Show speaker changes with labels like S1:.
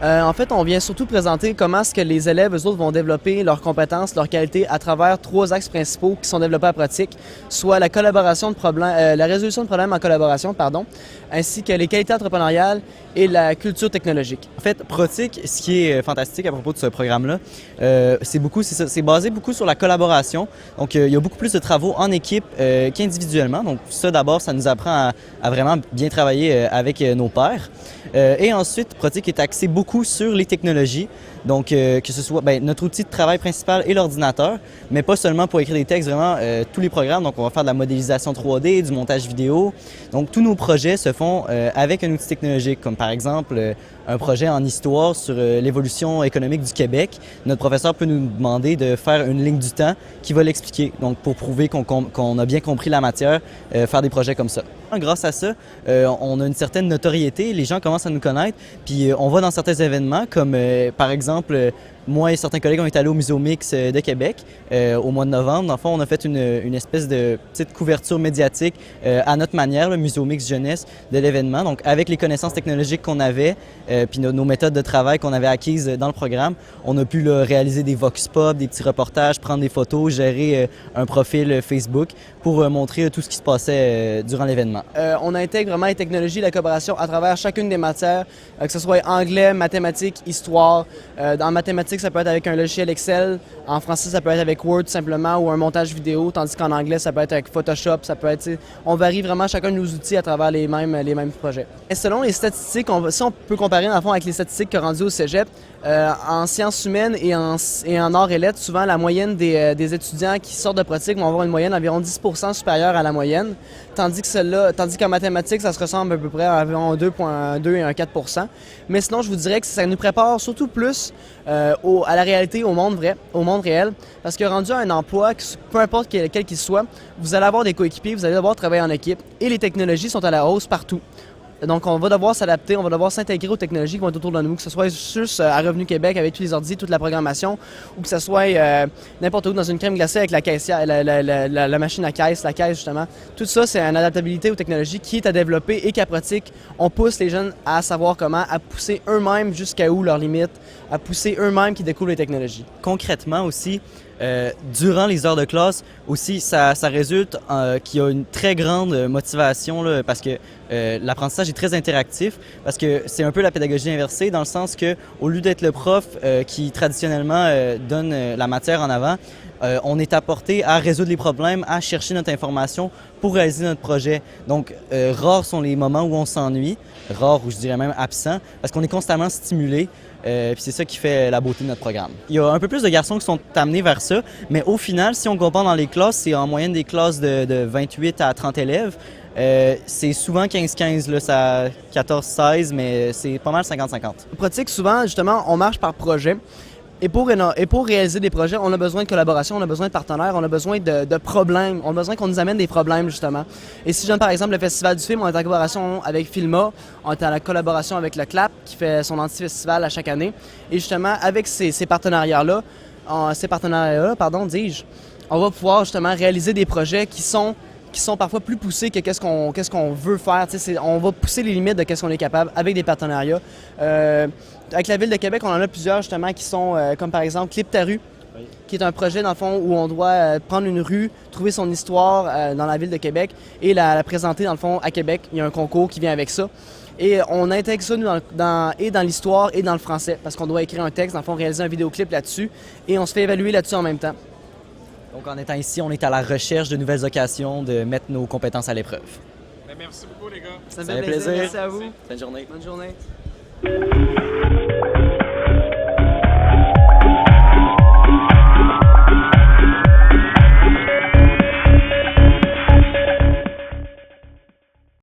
S1: En fait, on vient surtout présenter comment est-ce que les élèves, eux autres, vont développer leurs compétences, leurs qualités à travers trois axes principaux qui sont développés à pratique, soit la collaboration de problèmes, la résolution de problèmes en collaboration, pardon, ainsi que les qualités entrepreneuriales et la culture technologique.
S2: En fait, Protic, ce qui est fantastique à propos de ce programme-là, c'est basé beaucoup sur la collaboration. Donc, il y a beaucoup plus de travaux en équipe qu'individuellement. Donc, ça, d'abord, ça nous apprend à vraiment bien travailler avec nos pairs. Et ensuite, Protic est axé beaucoup sur les technologies. Donc, que ce soit notre outil de travail principal est l'ordinateur, mais pas seulement pour écrire des textes, vraiment tous les programmes. Donc, on va faire de la modélisation 3D, du montage vidéo. Donc, tous nos projets se font avec un outil technologique, comme par exemple un projet en histoire sur l'évolution économique du Québec. Notre professeur peut nous demander de faire une ligne du temps qui va l'expliquer, donc pour prouver qu'on a bien compris la matière, faire des projets comme ça. Grâce à ça, on a une certaine notoriété, les gens commencent à nous connaître, puis on va dans certains événements comme par exemple, moi et certains collègues ont été allés au Muséomix de Québec au mois de novembre. Dans le fond, on a fait une espèce de petite couverture médiatique à notre manière, le Muséomix Jeunesse, de l'événement. Donc, avec les connaissances technologiques qu'on avait, puis nos méthodes de travail qu'on avait acquises dans le programme, on a pu là, réaliser des vox pop, des petits reportages, prendre des photos, gérer un profil Facebook pour montrer tout ce qui se passait durant l'événement.
S1: On intègre vraiment les technologies et la coopération à travers chacune des matières, que ce soit anglais, mathématiques, histoire. En mathématiques, ça peut être avec un logiciel Excel. En français, ça peut être avec Word simplement ou un montage vidéo, tandis qu'en anglais, ça peut être avec Photoshop. Ça peut être, on varie vraiment chacun de nos outils à travers les mêmes projets. Et selon les statistiques, si on peut comparer dans le fond avec les statistiques qu'on rendues au cégep, en sciences humaines et en arts et lettres, souvent la moyenne des étudiants qui sortent de pratique vont avoir une moyenne d'environ 10% supérieure à la moyenne, tandis qu'en mathématiques, ça se ressemble à peu près à environ 2,2 et 1,4%. Mais sinon, je vous dirais que ça nous prépare surtout plus à la réalité, au monde réel, parce que rendu à un emploi, peu importe quel qu'il soit, vous allez avoir des coéquipiers, vous allez devoir travailler en équipe, et les technologies sont à la hausse partout. Donc, on va devoir s'adapter, on va devoir s'intégrer aux technologies qui vont être autour de nous, que ce soit juste à Revenu Québec avec tous les ordi, toute la programmation, ou que ce soit n'importe où dans une crème glacée avec la caissière, la machine à caisse, la caisse justement. Tout ça, c'est une adaptabilité aux technologies qui est à développer et qu'à pratique, on pousse les jeunes à savoir comment, à pousser eux-mêmes jusqu'à où leurs limites, à pousser eux-mêmes qui découvrent les technologies.
S2: Concrètement aussi, durant les heures de classe aussi, ça résulte qu'il y a une très grande motivation là, parce que l'apprentissage est très interactif, parce que c'est un peu la pédagogie inversée dans le sens que au lieu d'être le prof qui traditionnellement donne la matière en avant, on est apporté à résoudre les problèmes, à chercher notre information pour réaliser notre projet. Donc, rares sont les moments où on s'ennuie, rares ou je dirais même absents, parce qu'on est constamment stimulé. Puis c'est ça qui fait la beauté de notre programme. Il y a un peu plus de garçons qui sont amenés vers ça, mais au final, si on compare dans les classes, c'est en moyenne des classes de 28 à 30 élèves. C'est souvent 15-15, là, ça 14-16, mais c'est pas mal 50-50.
S1: En pratique, souvent, justement, on marche par projet. Et pour réaliser des projets, on a besoin de collaboration, on a besoin de partenaires, on a besoin de problèmes, on a besoin qu'on nous amène des problèmes, justement. Et si je donne par exemple le Festival du film, on est en collaboration avec Filma, on est en collaboration avec le CLAP, qui fait son anti-festival à chaque année. Et justement, avec ces partenariats-là, on va pouvoir justement réaliser des projets qui sont parfois plus poussés que qu'est-ce qu'on veut faire. On va pousser les limites de qu'est-ce qu'on est capable avec des partenariats. Avec la Ville de Québec, on en a plusieurs justement qui sont comme par exemple Clip ta rue, qui est un projet dans le fond où on doit prendre une rue, trouver son histoire dans la Ville de Québec et la présenter dans le fond à Québec. Il y a un concours qui vient avec ça. Et on intègre ça nous, dans l'histoire et dans le français parce qu'on doit écrire un texte, dans le fond réaliser un vidéoclip là-dessus et on se fait évaluer là-dessus en même temps.
S2: Donc, en étant ici, on est à la recherche de nouvelles occasions de mettre nos compétences à l'épreuve.
S3: Merci beaucoup, les gars.
S1: Ça me fait plaisir. Merci à vous.
S2: Bonne journée.
S1: Bonne journée.